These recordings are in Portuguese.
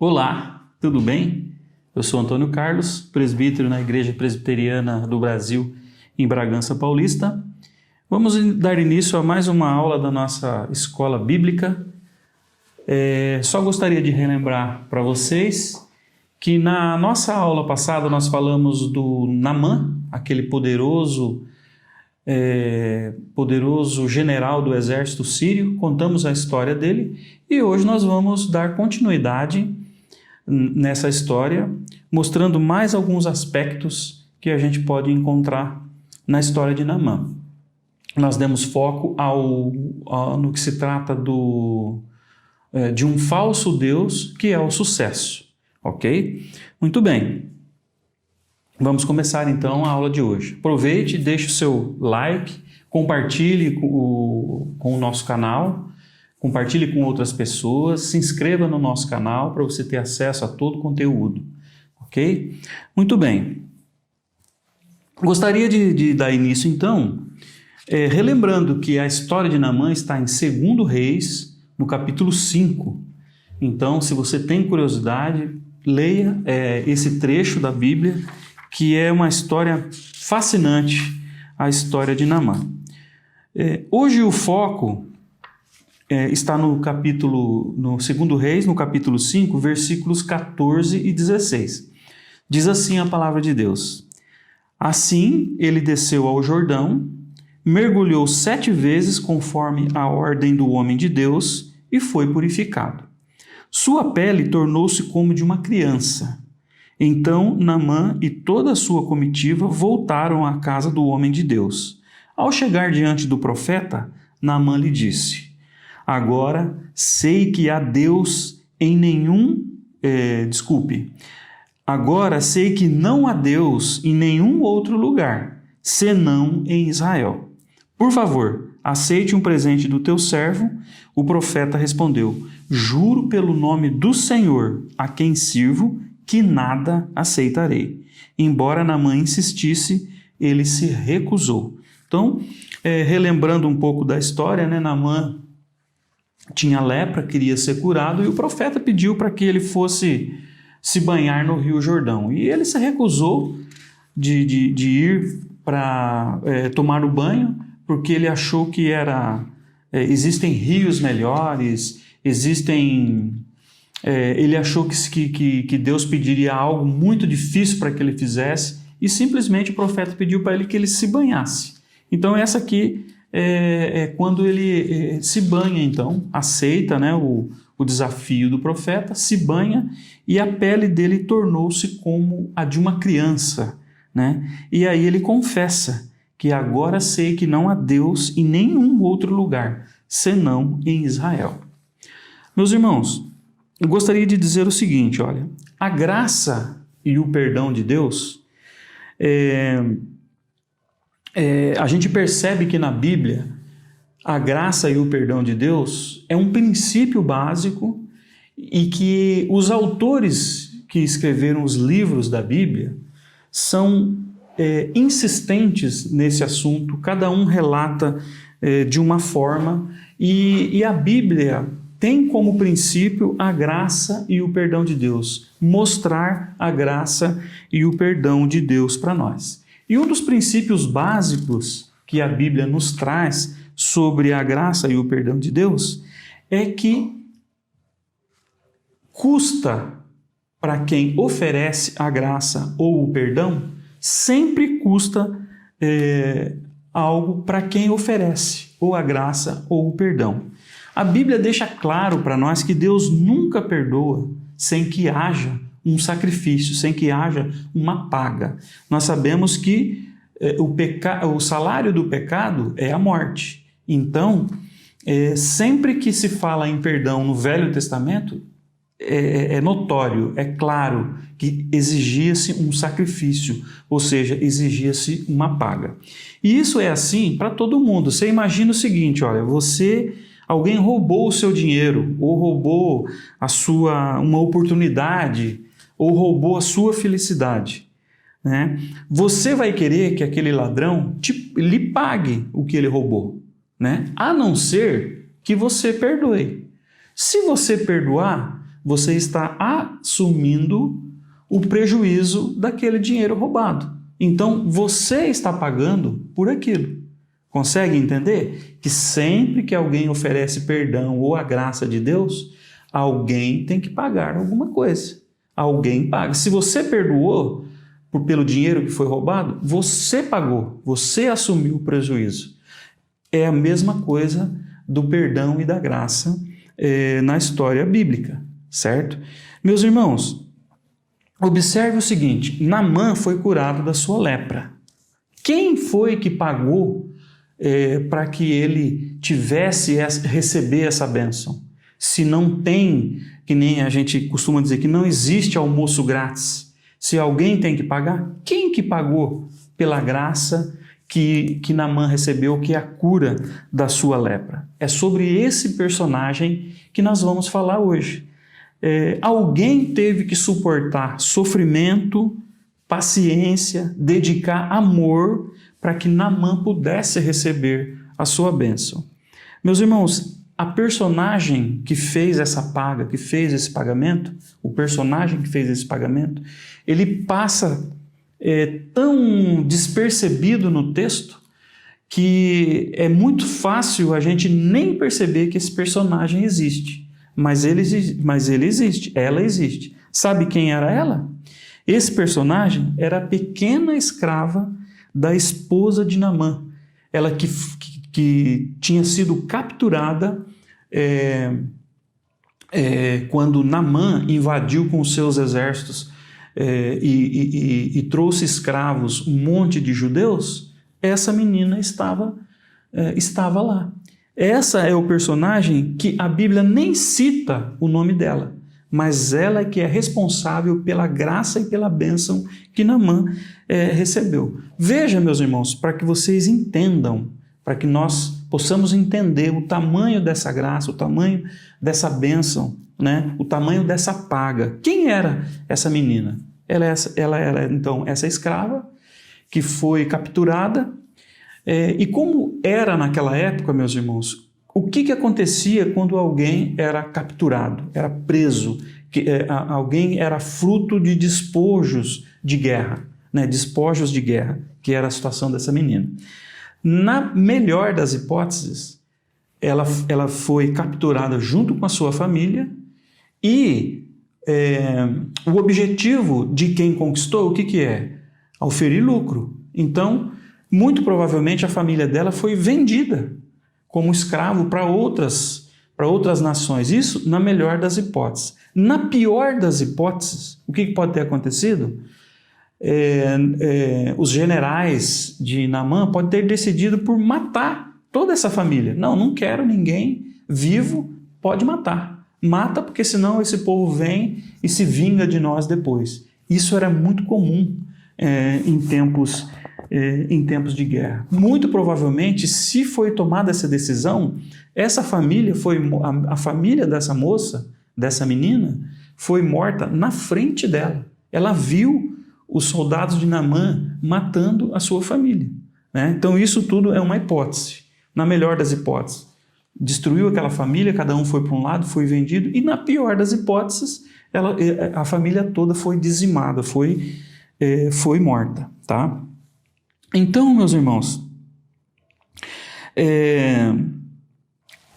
Olá, tudo bem? Eu sou Antônio Carlos, presbítero na Igreja Presbiteriana do Brasil, em Bragança Paulista. Vamos dar início a mais uma aula da nossa escola bíblica. Só gostaria de relembrar para vocês que na nossa aula passada nós falamos do Naamã, aquele poderoso general do exército sírio, contamos a história dele e hoje nós vamos dar continuidade nessa história, mostrando mais alguns aspectos que a gente pode encontrar na história de Naamã. Nós demos foco no que se trata de um falso Deus, que é o sucesso, ok? Muito bem, vamos começar então a aula de hoje. Aproveite, deixe o seu like, compartilhe com o nosso canal, compartilhe com outras pessoas, se inscreva no nosso canal para você ter acesso a todo o conteúdo, ok? Muito bem. Gostaria de dar início então, relembrando que a história de Naamã está em 2 Reis, no capítulo 5. Então, se você tem curiosidade, leia esse trecho da Bíblia, que é uma história fascinante, a história de Naamã. Hoje o foco está no 2 Reis, no capítulo 5, versículos 14 e 16. Diz assim a palavra de Deus: Assim ele desceu ao Jordão, mergulhou 7 vezes conforme a ordem do homem de Deus e foi purificado. Sua pele tornou-se como de uma criança. Então Naamã e toda a sua comitiva voltaram à casa do homem de Deus. Ao chegar diante do profeta, Naamã lhe disse: Agora sei que há Deus em Agora sei que não há Deus em nenhum outro lugar, senão em Israel. Por favor, aceite um presente do teu servo. O profeta respondeu: Juro pelo nome do Senhor, a quem sirvo, que nada aceitarei. Embora Naamã insistisse, ele se recusou. Então, relembrando um pouco da história, Naamã tinha lepra, queria ser curado, e o profeta pediu para que ele fosse se banhar no Rio Jordão. E ele se recusou de ir para tomar o banho, porque ele achou que existem rios melhores, ele achou que Deus pediria algo muito difícil para que ele fizesse, e simplesmente o profeta pediu para ele que ele se banhasse. Então essa aqui é quando ele se banha, então, aceita o desafio do profeta, se banha, e a pele dele tornou-se como a de uma criança, E aí ele confessa que agora sei que não há Deus em nenhum outro lugar, senão em Israel. Meus irmãos, eu gostaria de dizer o seguinte, olha, a graça e o perdão de Deus, a gente percebe que na Bíblia, a graça e o perdão de Deus é um princípio básico e que os autores que escreveram os livros da Bíblia são insistentes nesse assunto, cada um relata de uma forma, e a Bíblia tem como princípio a graça e o perdão de Deus, mostrar a graça e o perdão de Deus para nós. E um dos princípios básicos que a Bíblia nos traz sobre a graça e o perdão de Deus é que custa para quem oferece a graça ou o perdão, sempre custa algo para quem oferece ou a graça ou o perdão. A Bíblia deixa claro para nós que Deus nunca perdoa sem que haja um sacrifício, sem que haja uma paga. Nós sabemos que o salário do pecado é a morte. Então, sempre que se fala em perdão no Velho Testamento, é notório, é claro que exigia-se um sacrifício, ou seja, exigia-se uma paga. E isso é assim para todo mundo. Você imagina o seguinte, olha, alguém roubou o seu dinheiro, ou roubou uma oportunidade, ou roubou a sua felicidade, Você vai querer que aquele ladrão lhe pague o que ele roubou, A não ser que você perdoe. Se você perdoar, você está assumindo o prejuízo daquele dinheiro roubado. Então, você está pagando por aquilo. Consegue entender? Que sempre que alguém oferece perdão ou a graça de Deus, alguém tem que pagar alguma coisa. Alguém paga. Se você perdoou pelo dinheiro que foi roubado, você pagou, você assumiu o prejuízo. É a mesma coisa do perdão e da graça na história bíblica, certo? Meus irmãos, observe o seguinte, Naamã foi curado da sua lepra. Quem foi que pagou para que ele receber essa bênção? Se não tem, que nem a gente costuma dizer, que não existe almoço grátis. Se alguém tem que pagar, quem que pagou pela graça que Naamã recebeu, que é a cura da sua lepra? É sobre esse personagem que nós vamos falar hoje. Alguém teve que suportar sofrimento, paciência, dedicar amor para que Naamã pudesse receber a sua bênção. Meus irmãos, a personagem que fez essa paga, que fez esse pagamento, o personagem que fez esse pagamento, ele passa tão despercebido no texto que é muito fácil a gente nem perceber que esse personagem existe. Mas ele existe, ela existe. Sabe quem era ela? Esse personagem era a pequena escrava da esposa de Naamã. Ela que tinha sido capturada quando Naamã invadiu com os seus exércitos e trouxe escravos, um monte de judeus. Essa menina estava lá. Essa é o personagem que a Bíblia nem cita o nome dela, mas ela é que é responsável pela graça e pela bênção que Naamã recebeu. Veja, meus irmãos, para que vocês entendam, para que nós possamos entender o tamanho dessa graça, o tamanho dessa bênção, né? O tamanho dessa paga. Quem era essa menina? Ela era, então, essa escrava que foi capturada. E como era naquela época, meus irmãos, o que acontecia quando alguém era capturado, era preso, alguém era fruto de despojos de guerra, né? Despojos de guerra, que era a situação dessa menina. Na melhor das hipóteses, ela foi capturada junto com a sua família e o objetivo de quem conquistou, o que é? Auferir lucro. Então, muito provavelmente a família dela foi vendida como escravo para outras nações. Isso na melhor das hipóteses. Na pior das hipóteses, o que pode ter acontecido? Os generais de Naamã podem ter decidido por matar toda essa família. Não quero ninguém vivo, pode matar. Mata, porque senão esse povo vem e se vinga de nós depois. Isso era muito comum em tempos de guerra. Muito provavelmente, se foi tomada essa decisão, essa família a família dessa moça, dessa menina, foi morta na frente dela. Ela viu os soldados de Naamã matando a sua família, né? Então isso tudo é uma hipótese. Na melhor das hipóteses, destruiu aquela família, cada um foi para um lado, foi vendido, e na pior das hipóteses, a família toda foi dizimada, foi morta, tá? Então, meus irmãos,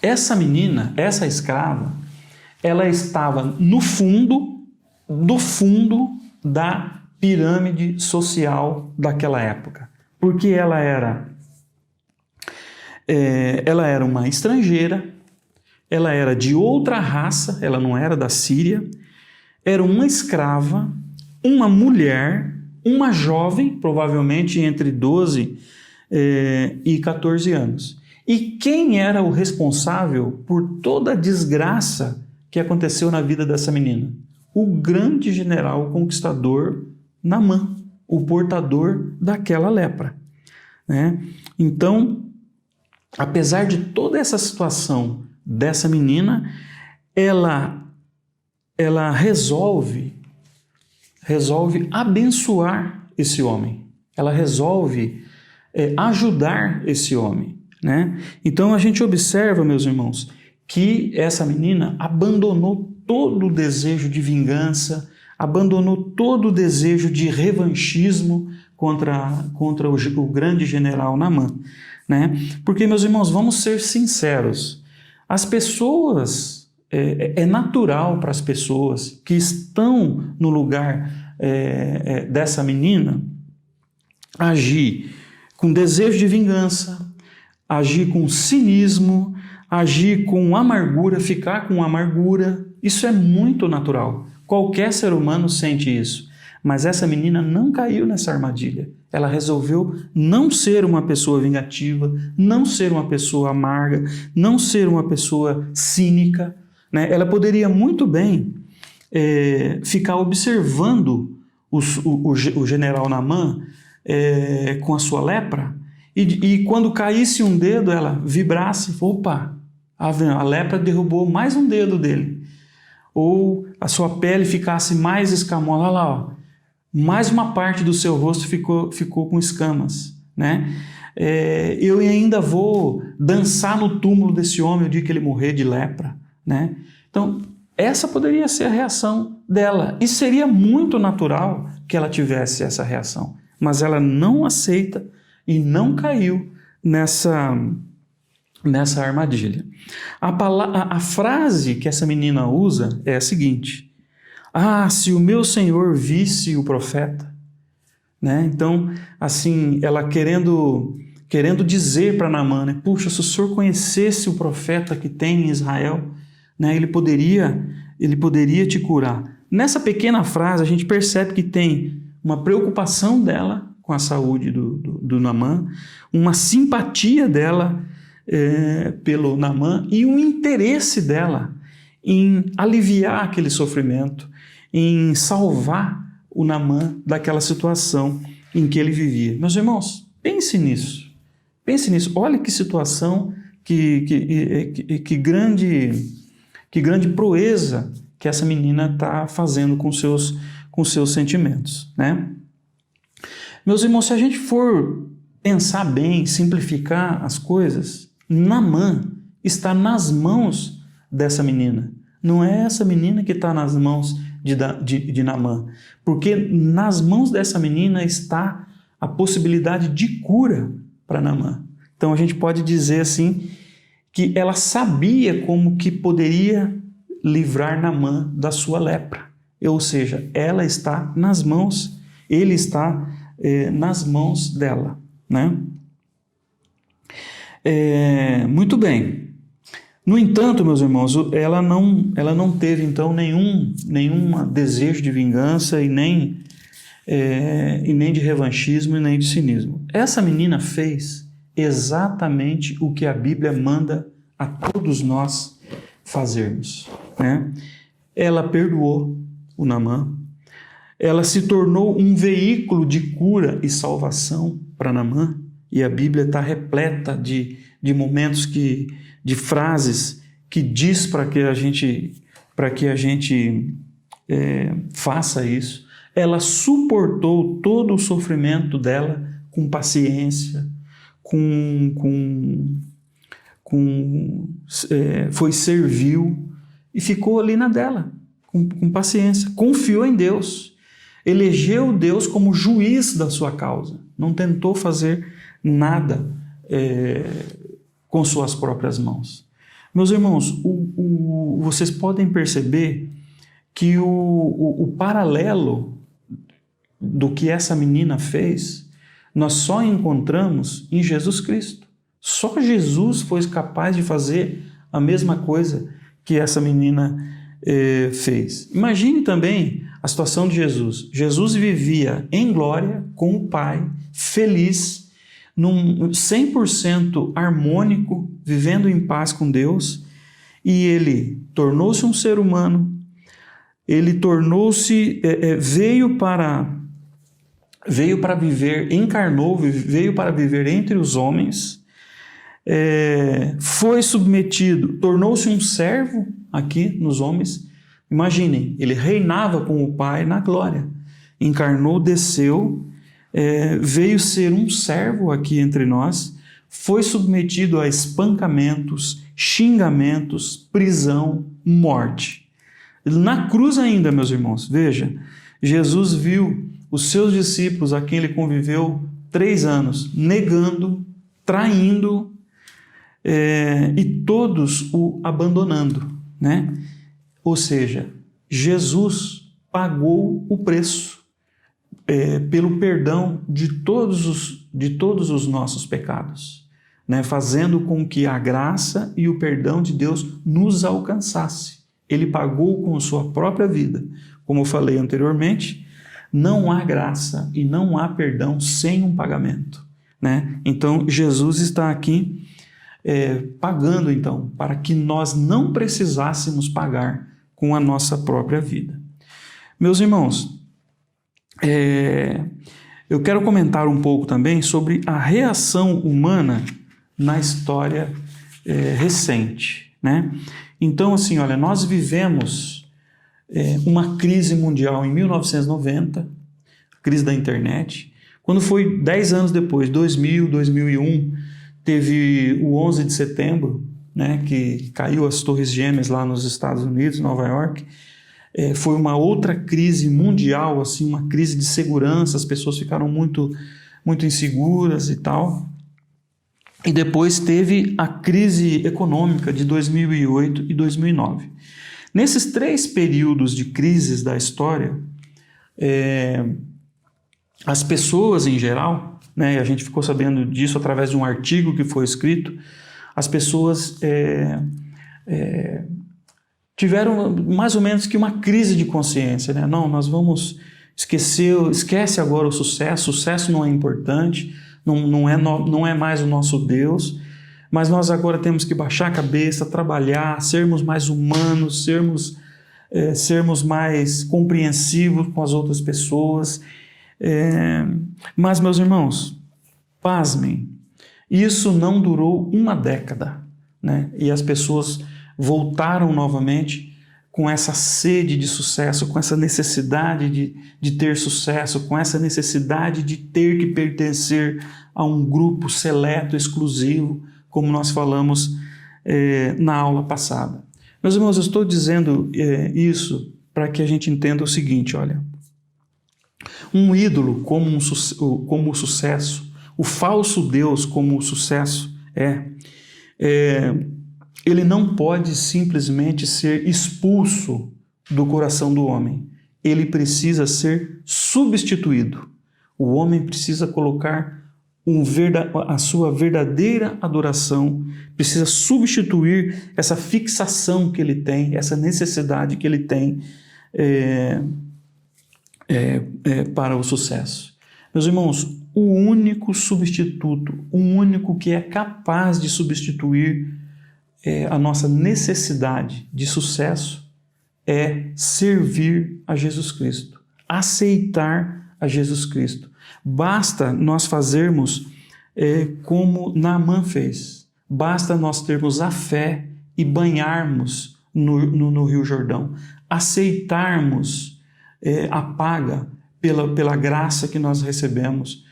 essa menina, essa escrava, ela estava no fundo da pirâmide social daquela época, porque ela era uma estrangeira, ela era de outra raça, ela não era da Síria, era uma escrava, uma mulher, uma jovem, provavelmente entre 12 e 14 anos. E quem era o responsável por toda a desgraça que aconteceu na vida dessa menina? O grande general conquistador Naamã, o portador daquela lepra, né? Então, apesar de toda essa situação dessa menina, ela resolve abençoar esse homem. Ela resolve ajudar esse homem, né? Então a gente observa, meus irmãos, que essa menina abandonou todo o desejo de vingança, abandonou todo o desejo de revanchismo contra o grande general Naamã, né? Porque, meus irmãos, vamos ser sinceros, as pessoas, é natural para as pessoas que estão no lugar dessa menina agir com desejo de vingança, agir com cinismo, agir com amargura, ficar com amargura. Isso é muito natural. Qualquer ser humano sente isso. Mas essa menina não caiu nessa armadilha. Ela resolveu não ser uma pessoa vingativa, não ser uma pessoa amarga, não ser uma pessoa cínica, né? Ela poderia muito bem ficar observando o general Naamã com a sua lepra, e quando caísse um dedo, ela vibrasse, opa, a lepra derrubou mais um dedo dele. Ou a sua pele ficasse mais escamosa, olha lá, ó, mais uma parte do seu rosto ficou com escamas, né? Eu ainda vou dançar no túmulo desse homem o dia que ele morrer de lepra, né? Então, essa poderia ser a reação dela, e seria muito natural que ela tivesse essa reação, mas ela não aceita e não caiu nessa armadilha. A frase que essa menina usa é a seguinte: ah, se o meu Senhor visse o profeta, né? Então, assim, ela querendo dizer para Naamã, né? Puxa, se o Senhor conhecesse o profeta que tem em Israel, né? Ele poderia te curar. Nessa pequena frase, a gente percebe que tem uma preocupação dela com a saúde do Naamã, uma simpatia dela pelo Naamã e um interesse dela em aliviar aquele sofrimento, em salvar o Naamã daquela situação em que ele vivia. Meus irmãos, pense nisso. Olha que situação, que grande proeza que essa menina está fazendo com seus sentimentos, né? Meus irmãos, se a gente for pensar bem, simplificar as coisas, Naamã está nas mãos dessa menina. Não é essa menina que está nas mãos de Naamã, porque nas mãos dessa menina está a possibilidade de cura para Naamã. Então a gente pode dizer assim, que ela sabia como que poderia livrar Naamã da sua lepra. Ou seja, ela está nas mãos, ele está nas mãos dela, né? Muito bem. No entanto, meus irmãos, ela não teve então nenhum desejo de vingança e nem de revanchismo e nem de cinismo. Essa menina fez exatamente o que a Bíblia manda a todos nós fazermos, né? Ela perdoou o Naamã, ela se tornou um veículo de cura e salvação para Naamã, e a Bíblia está repleta de momentos de frases que diz para que a gente faça isso. Ela suportou todo o sofrimento dela com paciência, foi servil e ficou ali na dela, com paciência, confiou em Deus, elegeu Deus como juiz da sua causa, não tentou fazer nada com suas próprias mãos. Meus irmãos, vocês podem perceber que o paralelo do que essa menina fez, nós só encontramos em Jesus Cristo. Só Jesus foi capaz de fazer a mesma coisa que essa menina fez. Imagine também a situação de Jesus. Jesus vivia em glória com o Pai, feliz, num 100% harmônico, vivendo em paz com Deus, e ele tornou-se um ser humano, ele veio para viver, encarnou, veio para viver entre os homens, foi submetido, tornou-se um servo aqui nos homens. Imaginem, ele reinava com o Pai na glória, encarnou, desceu, veio ser um servo aqui entre nós, foi submetido a espancamentos, xingamentos, prisão, morte. Na cruz ainda, meus irmãos, veja, Jesus viu os seus discípulos, a quem ele conviveu 3 anos, negando, traindo, e todos o abandonando, né? Ou seja, Jesus pagou o preço pelo perdão de todos os nossos pecados, né? Fazendo com que a graça e o perdão de Deus nos alcançasse. Ele pagou com sua própria vida. Como eu falei anteriormente, não há graça e não há perdão sem um pagamento, né? Então, Jesus está aqui pagando, então, para que nós não precisássemos pagar com a nossa própria vida. Meus irmãos, eu quero comentar um pouco também sobre a reação humana na história recente, né? Então, assim, olha, nós vivemos uma crise mundial em 1990, crise da internet. Quando foi 10 anos depois, 2000, 2001, teve o 11 de setembro, né, que caiu as Torres Gêmeas lá nos Estados Unidos, Nova York. Foi uma outra crise mundial, assim, uma crise de segurança, as pessoas ficaram muito, muito inseguras e tal. E depois teve a crise econômica de 2008 e 2009. Nesses 3 períodos de crises da história, as pessoas em geral, né, a gente ficou sabendo disso através de um artigo que foi escrito, as pessoas tiveram mais ou menos que uma crise de consciência, né? Não, nós vamos esquece agora o sucesso não é importante, não é mais o nosso Deus, mas nós agora temos que baixar a cabeça, trabalhar, sermos mais humanos, sermos mais compreensivos com as outras pessoas. Mas, meus irmãos, pasmem, isso não durou uma década, né? E as pessoas voltaram novamente com essa sede de sucesso, com essa necessidade de ter sucesso, com essa necessidade de ter que pertencer a um grupo seleto, exclusivo, como nós falamos na aula passada. Meus irmãos, eu estou dizendo isso para que a gente entenda o seguinte, olha, um ídolo como o sucesso, o falso Deus como o sucesso ele não pode simplesmente ser expulso do coração do homem. Ele precisa ser substituído. O homem precisa colocar a sua verdadeira adoração, precisa substituir essa fixação que ele tem, essa necessidade que ele tem para o sucesso. Meus irmãos, o único substituto, o único que é capaz de substituir a nossa necessidade de sucesso é servir a Jesus Cristo, aceitar a Jesus Cristo. Basta nós fazermos como Naamã fez, basta nós termos a fé e banharmos no Rio Jordão, aceitarmos a paga pela graça que nós recebemos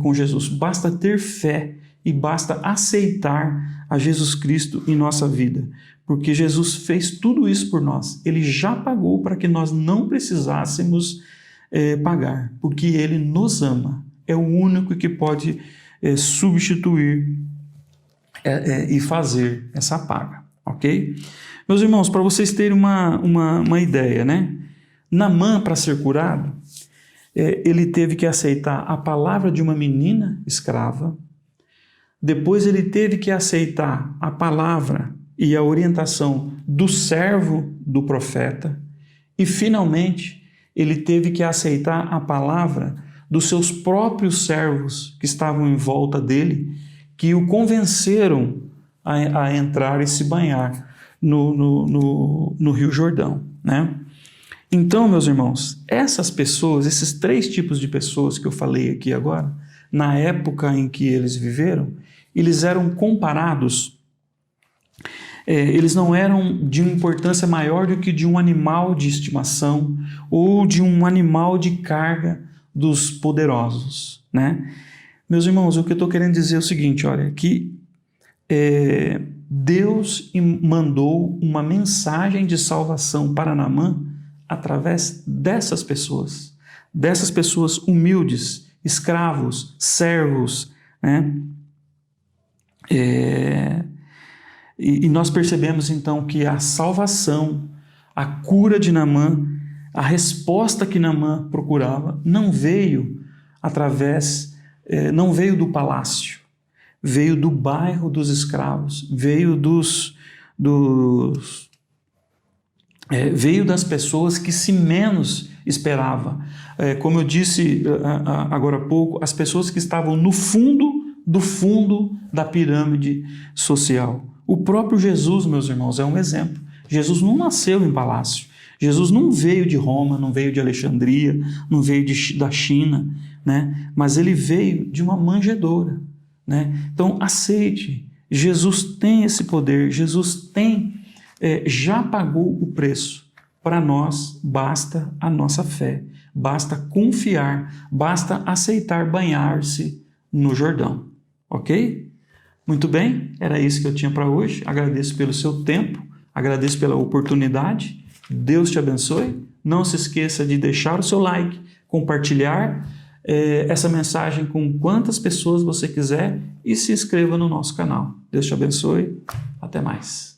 com Jesus. Basta ter fé e basta aceitar a Jesus Cristo em nossa vida, porque Jesus fez tudo isso por nós. Ele já pagou para que nós não precisássemos pagar, porque Ele nos ama. É o único que pode substituir e fazer essa paga, ok? Meus irmãos, para vocês terem uma ideia, né? Naamã, para ser curado, ele teve que aceitar a palavra de uma menina escrava. Depois ele teve que aceitar a palavra e a orientação do servo do profeta. E, finalmente, ele teve que aceitar a palavra dos seus próprios servos que estavam em volta dele, que o convenceram a entrar e se banhar no Rio Jordão, né? Então, meus irmãos, essas pessoas, esses 3 tipos de pessoas que eu falei aqui agora, na época em que eles viveram, eles eram comparados, eles não eram de uma importância maior do que de um animal de estimação ou de um animal de carga dos poderosos, né? Meus irmãos, o que eu estou querendo dizer é o seguinte, olha, que Deus mandou uma mensagem de salvação para Naamã através dessas pessoas humildes, escravos, servos, né? E nós percebemos então que a salvação, a cura de Naamã, a resposta que Naamã procurava, não veio do palácio, veio do bairro dos escravos, veio veio das pessoas que se menos esperava. Como eu disse agora há pouco, as pessoas que estavam no fundo do fundo da pirâmide social. O próprio Jesus, meus irmãos, é um exemplo. Jesus não nasceu em palácio. Jesus não veio de Roma, não veio de Alexandria, não veio da China, né? Mas ele veio de uma manjedoura, né? Então, aceite. Jesus tem esse poder. Jesus já pagou o preço. Para nós, basta a nossa fé. Basta confiar. Basta aceitar banhar-se no Jordão. Ok? Muito bem, era isso que eu tinha para hoje. Agradeço pelo seu tempo, agradeço pela oportunidade. Deus te abençoe. Não se esqueça de deixar o seu like, compartilhar essa mensagem com quantas pessoas você quiser e se inscreva no nosso canal. Deus te abençoe. Até mais.